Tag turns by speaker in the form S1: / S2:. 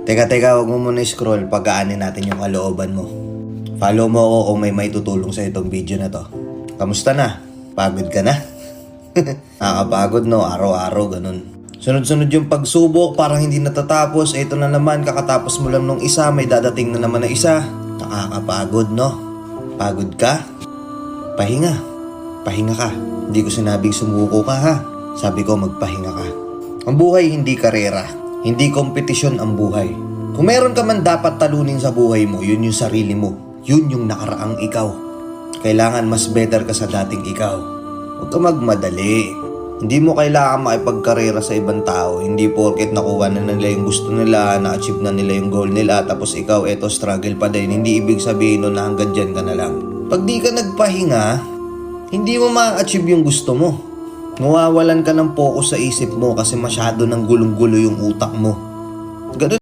S1: Teka, huwag mo muna scroll. Pagaanin natin yung kalooban mo. Follow mo ako kung may maitutulong sa itong video na to. Kamusta na? Pagod ka na? Nakakapagod no, araw-araw ganun. Sunod-sunod yung pagsubok, parang hindi natatapos. Ito na naman, kakatapos mo lang nung isa, may dadating na naman na isa. Nakakapagod no? Pagod ka? Pahinga. Pahinga ka. Hindi ko sinabing sumuko ka ha. Sabi ko magpahinga ka. Ang buhay hindi karera. Hindi kompetisyon ang buhay. Kung meron ka man dapat talunin sa buhay mo, yun yung sarili mo. Yun yung nakaraang ikaw. Kailangan mas better ka sa dating ikaw. Huwag ka magmadali. Hindi mo kailangan makipagkarera sa ibang tao. Hindi porket nakuha na nila yung gusto nila, na-achieve na nila yung goal nila, tapos ikaw eto struggle pa din. Hindi ibig sabihin nun na hanggang dyan ka na lang. Pag di ka nagpahinga, hindi mo ma-achieve yung gusto mo. Mawawalan ka ng focus sa isip mo kasi masyado ng gulong-gulo yung utak mo. Ganun